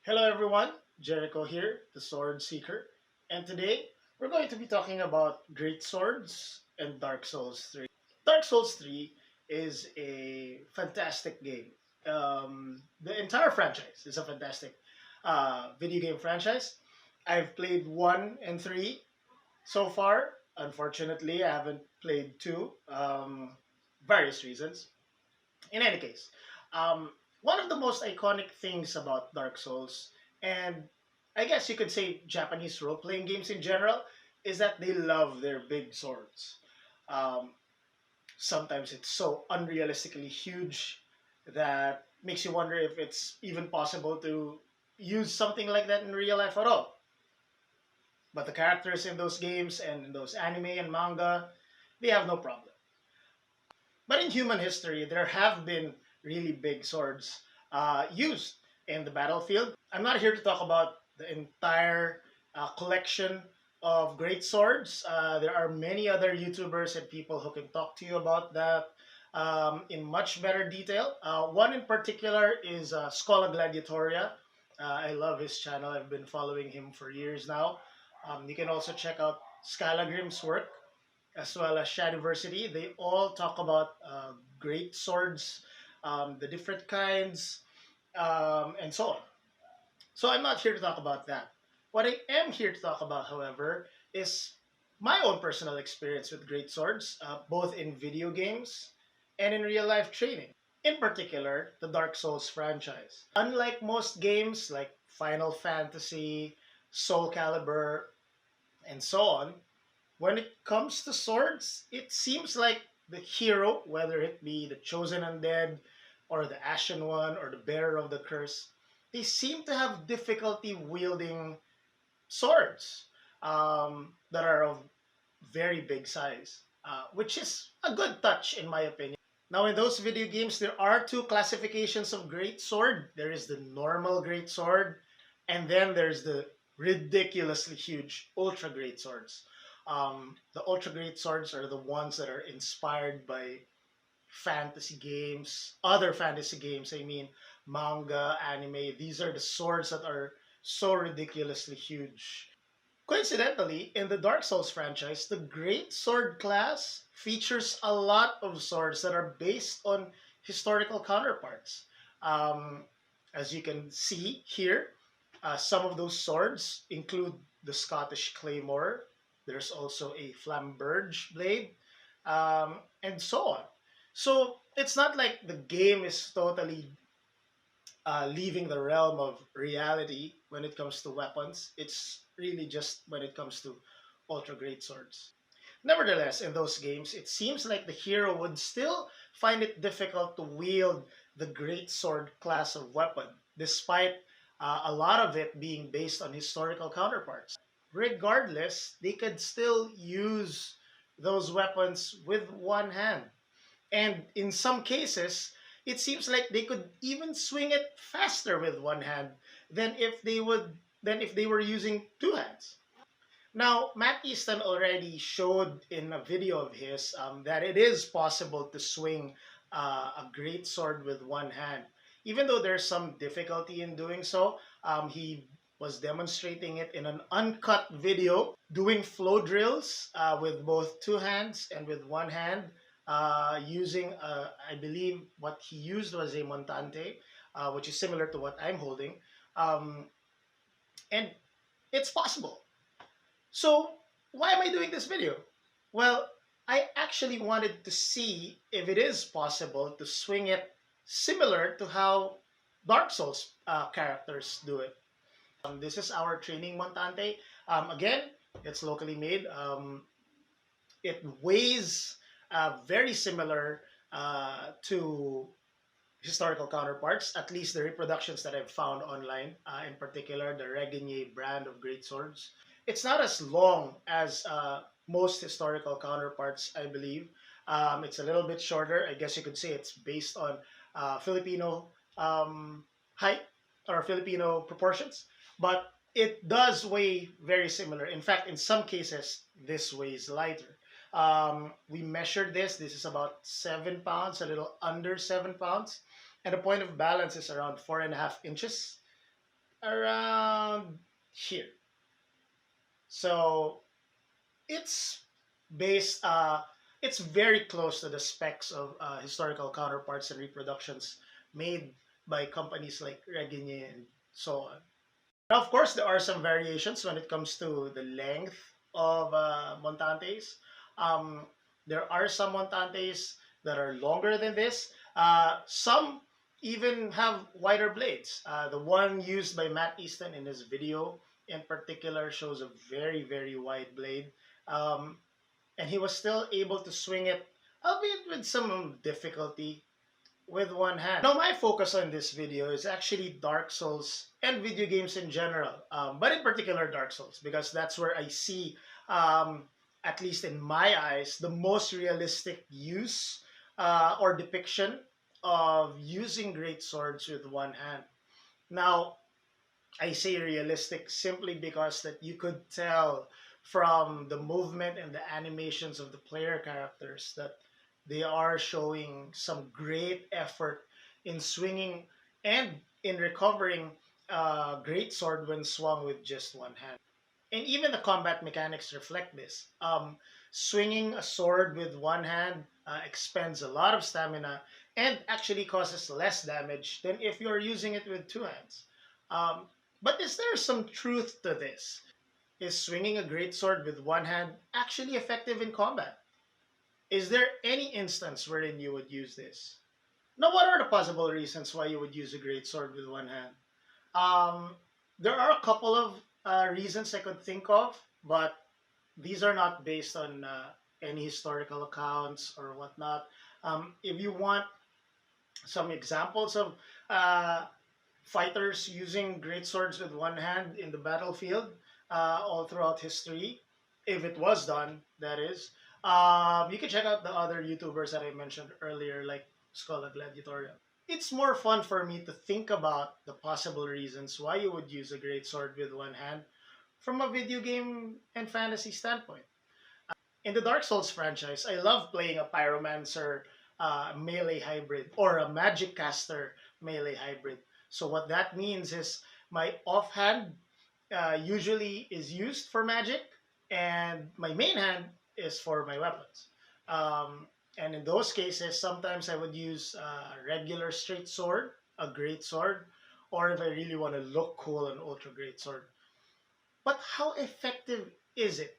Hello everyone, Jericho here, the Sword Seeker, and today we're going to be talking about Great Swords and Dark Souls 3. Dark Souls 3 is a fantastic game. The entire franchise is a fantastic video game franchise. I've played 1 and 3 so far. Unfortunately, I haven't played 2, various reasons. In any case, one of the most iconic things about Dark Souls, and I guess you could say Japanese role playing games in general, is that they love their big swords. Um, Sometimes it's so unrealistically huge that makes you wonder if it's even possible to use something like that in real life at all. But the characters in those games and in those anime and manga, they have no problem. But in human history, there have been really big swords used in the battlefield. I'm not here to talk about the entire collection of great swords. There are many other YouTubers and people who can talk to you about that in much better detail. One in particular is Scholagladiatoria. I love his channel. I've been following him for years now. You can also check out Skylagrim's work as well as Shadiversity. They all talk about great swords, the different kinds, and so on. So I'm not here to talk about that. What I am here to talk about, however, is my own personal experience with great swords, both in video games and in real life training. In particular, the Dark Souls franchise. Unlike most games like Final Fantasy, Soul Calibur, and so on, when it comes to swords, it seems like the hero, whether it be the chosen undead, or the Ashen One, or the bearer of the curse, they seem to have difficulty wielding swords that are of very big size, which is a good touch in my opinion. Now, in those video games, there are two classifications of great sword. There is the normal great sword, and then there's the ridiculously huge ultra great swords. The ultra great swords are the ones that are inspired by fantasy games, other fantasy games, I mean, manga, anime. These are the swords that are so ridiculously huge. Coincidentally, in the Dark Souls franchise, the Great Sword class features a lot of swords that are based on historical counterparts. Um, as you can see here, some of those swords include the Scottish Claymore. There's also a Flamberge blade, and so on. So it's not like the game is totally leaving the realm of reality when it comes to weapons. It's really just when it comes to ultra great swords. Nevertheless, in those games, it seems like the hero would still find it difficult to wield the great sword class of weapon, despite a lot of it being based on historical counterparts. Regardless, they could still use those weapons with one hand. And in some cases, it seems like they could even swing it faster with one hand than if they were using two hands. Now, Matt Easton already showed in a video of his that it is possible to swing a great sword with one hand. Even though there's some difficulty in doing so, he was demonstrating it in an uncut video, doing flow drills with both two hands and with one hand, using, I believe what he used was a montante, which is similar to what I'm holding. Um, and it's possible. So why am I doing this video? Well, I actually wanted to see if it is possible to swing it similar to how Dark Souls characters do it. This is our training montante. Again, it's locally made. It weighs very similar to historical counterparts, at least the reproductions that I've found online, in particular the Regenier brand of great swords. It's not as long as most historical counterparts, I believe. It's a little bit shorter. I guess you could say it's based on Filipino height or Filipino proportions, but it does weigh very similar. In fact, in some cases, this weighs lighter. We measured this. This is about 7 pounds, a little under 7 pounds. And the point of balance is around 4.5 inches. around here. So it's based it's very close to the specs of historical counterparts and reproductions made by companies like Reginier and so on. Now, of course, there are some variations when it comes to the length of montantes. Um, there are some montantes that are longer than this. Some even have wider blades. The one used by Matt Easton in his video in particular shows a very, very wide blade. Um, and he was still able to swing it, albeit with some difficulty, with one hand. Now, my focus on this video is actually Dark Souls and video games in general, but in particular Dark Souls, because that's where I see, at least in my eyes, the most realistic use or depiction of using great swords with one hand. Now, I say realistic simply because that you could tell from the movement and the animations of the player characters that they are showing some great effort in swinging and in recovering a great sword when swung with just one hand. And even the combat mechanics reflect this. Swinging a sword with one hand expends a lot of stamina and actually causes less damage than if you're using it with two hands. Um, but is there some truth to this? Is swinging a great sword with one hand actually effective in combat? Is there any instance wherein you would use this? Now, what are the possible reasons why you would use a great sword with one hand? Um, there are a couple of reasons I could think of, but these are not based on any historical accounts or whatnot. If you want some examples of uh, fighters using great swords with one hand in the battlefield all throughout history, if it was done, that is. You can check out the other YouTubers that I mentioned earlier, like Scholagladiatoria. It's more fun for me to think about the possible reasons why you would use a great sword with one hand from a video game and fantasy standpoint. In the Dark Souls franchise, I love playing a pyromancer melee hybrid or a magic caster melee hybrid. So what that means is my offhand usually is used for magic, and my main hand is for my weapons. Um, and in those cases, sometimes I would use a regular straight sword, a great sword, or if I really want to look cool, an ultra great sword. But how effective is it?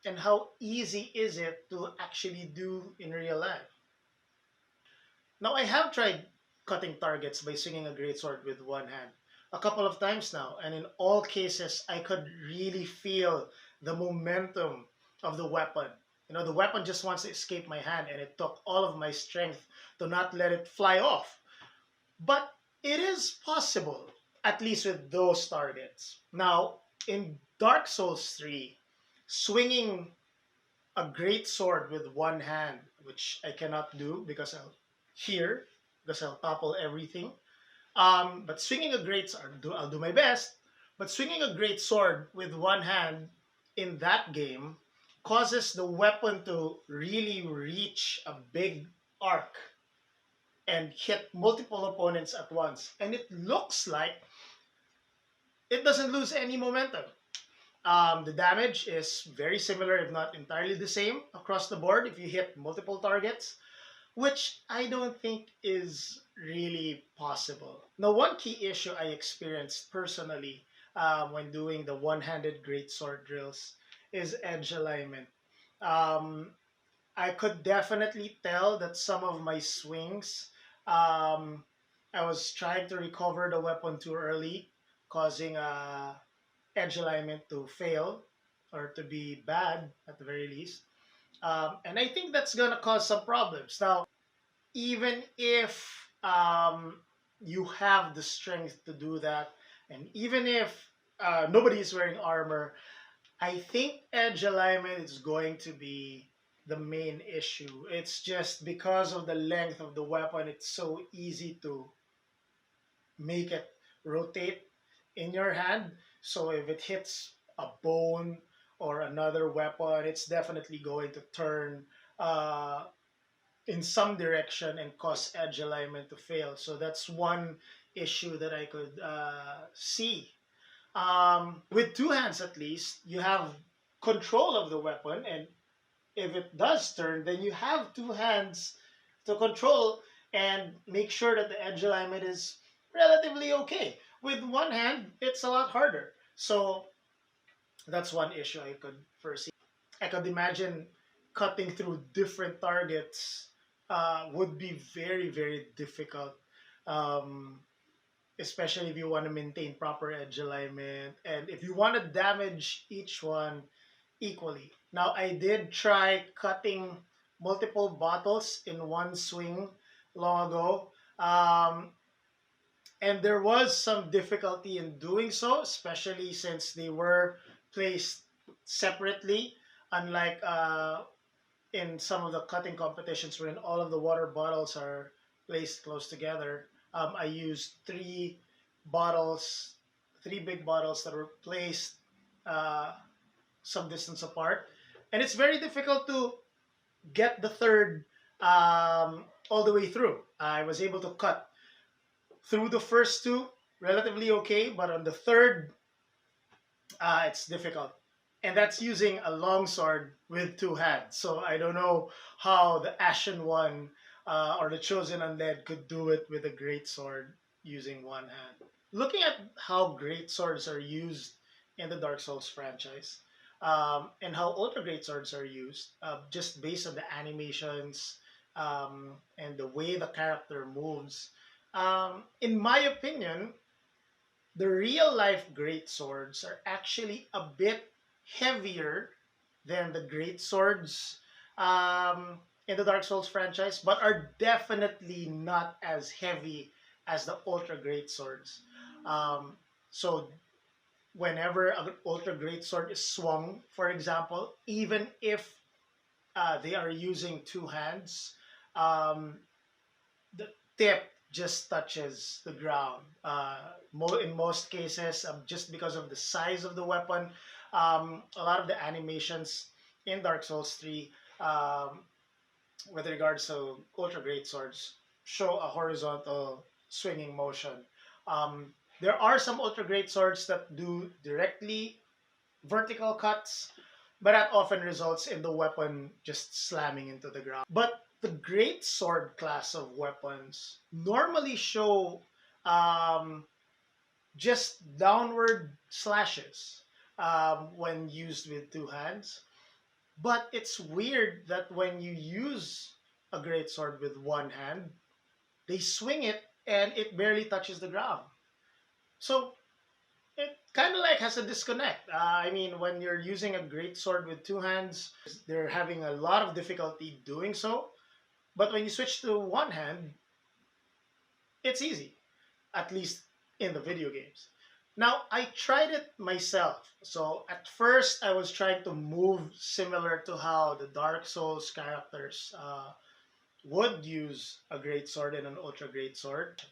And how easy is it to actually do in real life? Now, I have tried cutting targets by swinging a greatsword with one hand a couple of times now, and in all cases, I could really feel the momentum of the weapon. You know, the weapon just wants to escape my hand, and it took all of my strength to not let it fly off. But it is possible, at least with those targets. Now, in Dark Souls 3, swinging a great sword with one hand, which I cannot do because I'll topple everything. But swinging a great sword, I'll do my best. But swinging a great sword with one hand in that game causes the weapon to really reach a big arc and hit multiple opponents at once. And it looks like it doesn't lose any momentum. The damage is very similar, if not entirely the same, across the board if you hit multiple targets, which I don't think is really possible. Now, one key issue I experienced personally when doing the one-handed greatsword drills is edge alignment. Um, I could definitely tell that some of my swings, um, I was trying to recover the weapon too early, causing edge alignment to fail or to be bad at the very least. And I think that's going to cause some problems. Now, even if you have the strength to do that, and even if nobody is wearing armor, I think edge alignment is going to be the main issue. It's just because of the length of the weapon, it's so easy to make it rotate in your hand. So if it hits a bone or another weapon, it's definitely going to turn in some direction and cause edge alignment to fail. So that's one issue that I could see. With two hands, at least, you have control of the weapon, and if it does turn, then you have two hands to control and make sure that the edge alignment is relatively okay. With one hand, it's a lot harder. So that's one issue I could foresee. I could imagine cutting through different targets would be very, very difficult, um, especially if you want to maintain proper edge alignment and if you want to damage each one equally. Now, I did try cutting multiple bottles in one swing long ago. And there was some difficulty in doing so, especially since they were placed separately, unlike in some of the cutting competitions wherein all of the water bottles are placed close together. I used bottles, three big bottles that were placed uh, some distance apart. And it's very difficult to get the third all the way through. I was able to cut through the first two relatively okay, but on the third, it's difficult. And that's using a long sword with two hands. So I don't know how the Ashen One or the Chosen Undead could do it with a great sword using one hand. Looking at how great swords are used in the Dark Souls franchise, and how ultra great swords are used, just based on the animations and the way the character moves. In my opinion, the real life great swords are actually a bit heavier than the great swords in the Dark Souls franchise, but are definitely not as heavy as the ultra great swords. Um, so whenever an ultra great sword is swung, for example, even if they are using two hands, um, the tip just touches the ground. In most cases, just because of the size of the weapon, a lot of the animations in Dark Souls 3, with regards to ultra great swords, show a horizontal swinging motion. Um, there are some ultra great swords that do directly vertical cuts, but that often results in the weapon just slamming into the ground. But the great sword class of weapons normally show um, just downward slashes when used with two hands. But it's weird that when you use a great sword with one hand, they swing it and it barely touches the ground. So it kind of like has a disconnect. I mean, when you're using a great sword with two hands, they're having a lot of difficulty doing so. But when you switch to one hand, it's easy, at least in the video games. Now, I tried it myself. So at first, I was trying to move similar to how the Dark Souls characters would use a great sword and an ultra great sword.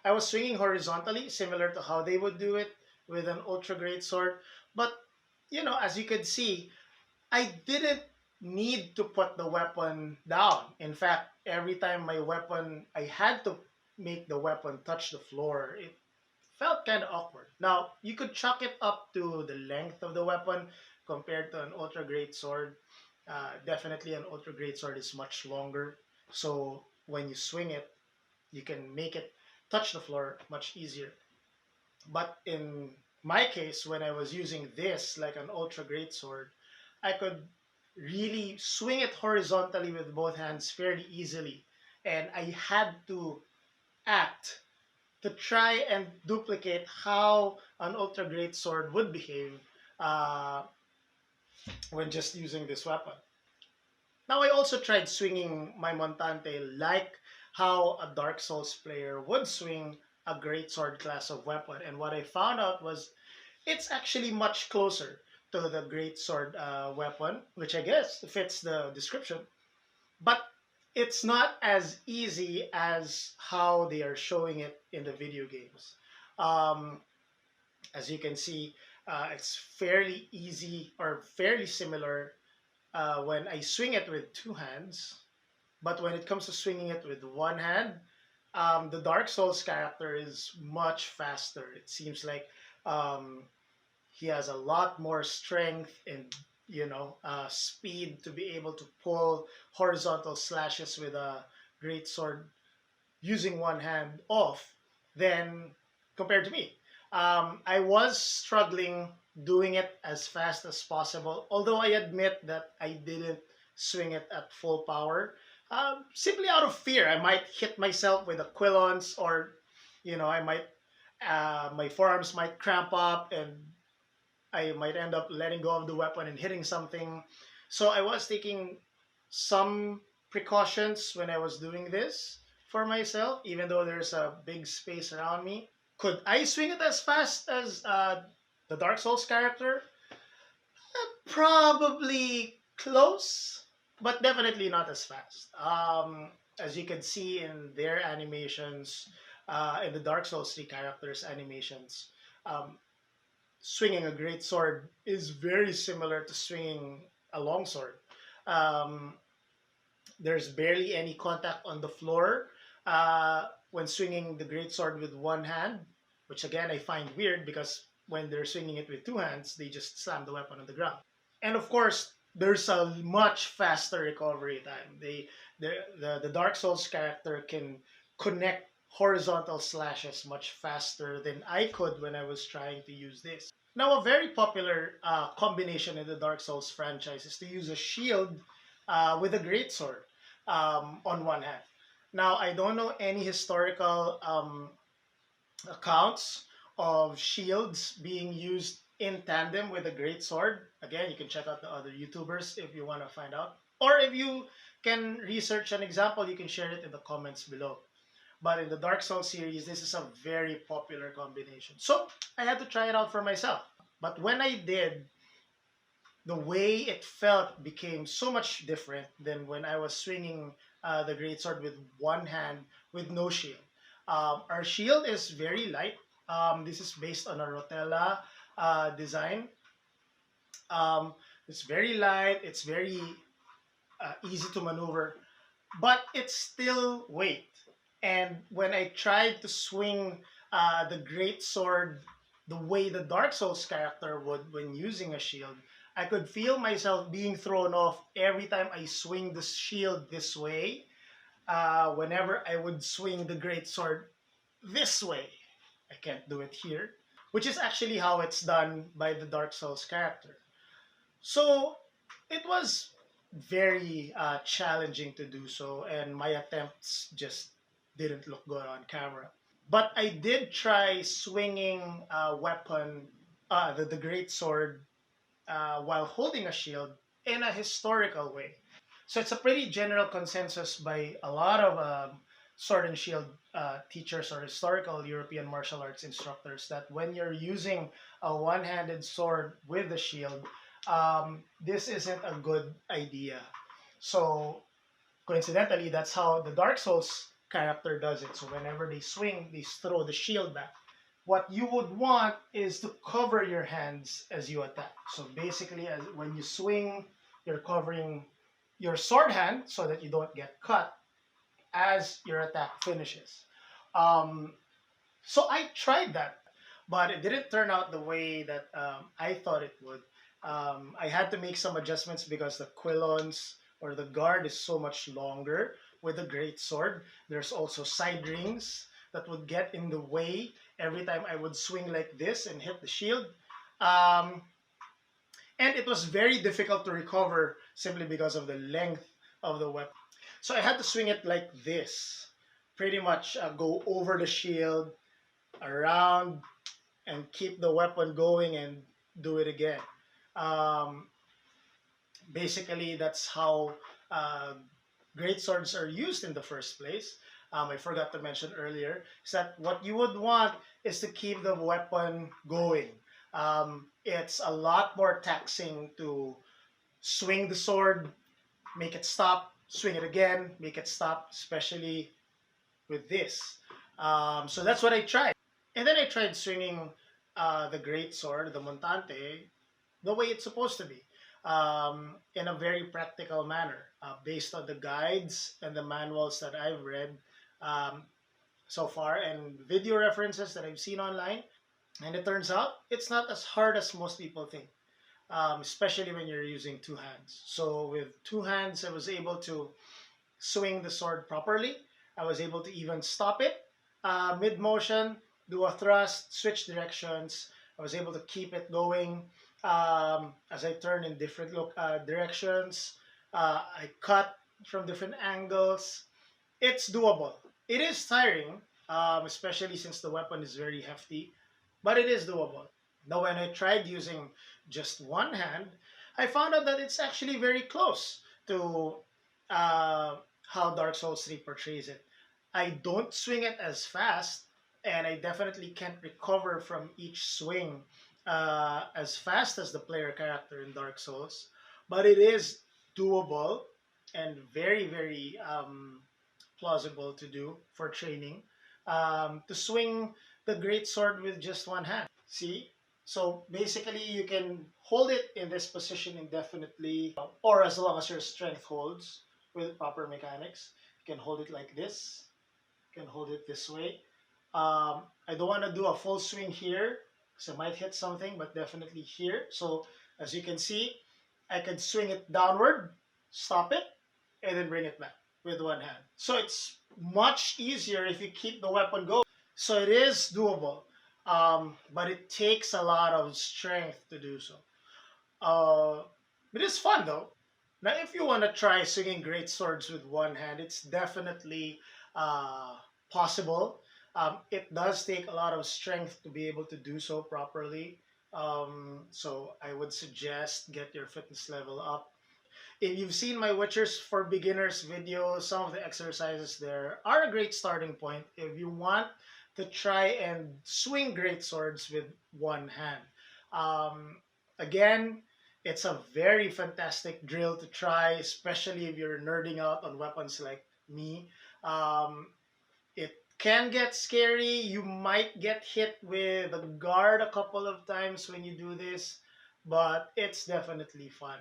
I was swinging horizontally, similar to how they would do it with an ultra great sword. But, as you can see, I didn't need to put the weapon down. In fact, every time I had to make the weapon touch the floor, it felt kind of awkward. Now, you could chalk it up to the length of the weapon compared to an ultra great sword. Definitely, an ultra great sword is much longer. So when you swing it, you can make it touch the floor much easier. But in my case, when I was using this like an ultra great sword, I could really swing it horizontally with both hands fairly easily. And I had to act to try and duplicate how an ultra great sword would behave uh, when just using this weapon. Now, I also tried swinging my montante like how a Dark Souls player would swing a great sword class of weapon. And what I found out was it's actually much closer to the great sword weapon, which I guess fits the description. But it's not as easy as how they are showing it in the video games. Um, as you can see, it's fairly easy or fairly similar when I swing it with two hands. But when it comes to swinging it with one hand, The Dark Souls character is much faster. It seems like um, he has a lot more strength and speed to be able to pull horizontal slashes with a great sword using one hand off than compared to me. I was struggling doing it as fast as possible, although I admit that I didn't swing it at full power. Simply out of fear, I might hit myself with a quillons, or I might my forearms might cramp up, and I might end up letting go of the weapon and hitting something. So I was taking some precautions when I was doing this for myself, even though there's a big space around me. Could I swing it as fast as the Dark Souls character? Probably close, but definitely not as fast. As you can see in their animations, in the Dark Souls 3 characters' animations, um, swinging a great sword is very similar to swinging a long sword. Um, there's barely any contact on the floor when swinging the great sword with one hand, which again I find weird because when they're swinging it with two hands, they just slam the weapon on the ground. And of course, there's a much faster recovery time. The Dark Souls character can connect horizontal slashes much faster than I could when I was trying to use this. Now, a very popular combination in the Dark Souls franchise is to use a shield with a greatsword on one hand. Now, I don't know any historical accounts of shields being used in tandem with a great sword. Again, you can check out the other YouTubers if you want to find out. Or if you can research an example, you can share it in the comments below. But in the Dark Souls series, this is a very popular combination. So I had to try it out for myself. But when I did, the way it felt became so much different than when I was swinging the greatsword with one hand with no shield. Our shield is very light. This is based on a rotella design. Um, it's very light. It's very easy to maneuver, but it's still weight. And when I tried to swing the great sword the way the Dark Souls character would when using a shield, I could feel myself being thrown off every time I swing the shield this way. Whenever I would swing the great sword this way, I can't do it here, which is actually how it's done by the Dark Souls character. So it was very challenging to do so, and my attempts just didn't look good on camera. But I did try swinging a weapon, the great sword, while holding a shield in a historical way. So it's a pretty general consensus by a lot of sword and shield teachers or historical European martial arts instructors that when you're using a one-handed sword with a shield, this isn't a good idea. So coincidentally, that's how the Dark Souls character does it. So whenever they swing, they throw the shield back. What you would want is to cover your hands as you attack. So basically, when you swing, you're covering your sword hand so that you don't get cut as your attack finishes. Um, so I tried that, but it didn't turn out the way that I thought it would. I had to make some adjustments because the quillons or the guard is so much longer with the great sword. There's also side rings that would get in the way every time I would swing like this and hit the shield. Um, and it was very difficult to recover simply because of the length of the weapon. So I had to swing it like this, pretty much go over the shield, around, and keep the weapon going and do it again. Um, Basically, that's how great swords are used in the first place. I forgot to mention earlier is that what you would want is to keep the weapon going. It's a lot more taxing to swing the sword, make it stop, swing it again, make it stop, especially with this. So that's what I tried. And then I tried swinging the great sword, the montante, the way it's supposed to be, in a very practical manner, based on the guides and the manuals that I've read. Um, so far and video references that I've seen online. And it turns out it's not as hard as most people think, especially when you're using two hands. So with two hands, I was able to swing the sword properly. I was able to even stop it mid motion, do a thrust, switch directions. I was able to keep it going as I turn in different directions. I cut from different angles. It's doable. It is tiring, especially since the weapon is very hefty, but it is doable. Now, when I tried using just one hand, I found out that it's actually very close to uh, how Dark Souls 3 portrays it. I don't swing it as fast, and I definitely can't recover from each swing as fast as the player character in Dark Souls, but it is doable and very, very plausible to do for training. To swing the great sword with just one hand. See? So basically, you can hold it in this position indefinitely, or as long as your strength holds with proper mechanics. You can hold it like this. You can hold it this way. I don't want to do a full swing here because I might hit something, but definitely here. So as you can see, I can swing it downward, stop it, and then bring it back with one hand. So it's much easier if you keep the weapon going. So it is doable, but it takes a lot of strength to do so. Uh, it is fun though. Now, if you want to try swinging great swords with one hand, it's definitely possible. It does take a lot of strength to be able to do so properly. So I would suggest get your fitness level up. If you've seen my Witchers for Beginners video, some of the exercises there are a great starting point if you want to try and swing great swords with one hand. Um, Again, it's a very fantastic drill to try, especially if you're nerding out on weapons like me. Um, it can get scary. You might get hit with a guard a couple of times when you do this, but it's definitely fun.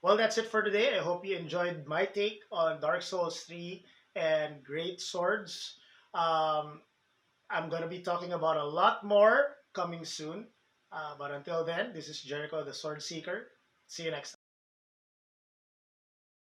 Well, that's it for today. I hope you enjoyed my take on Dark Souls 3 and Great Swords. Um, I'm going to be talking about a lot more coming soon. But until then, this is Jericho the Sword Seeker. See you next time.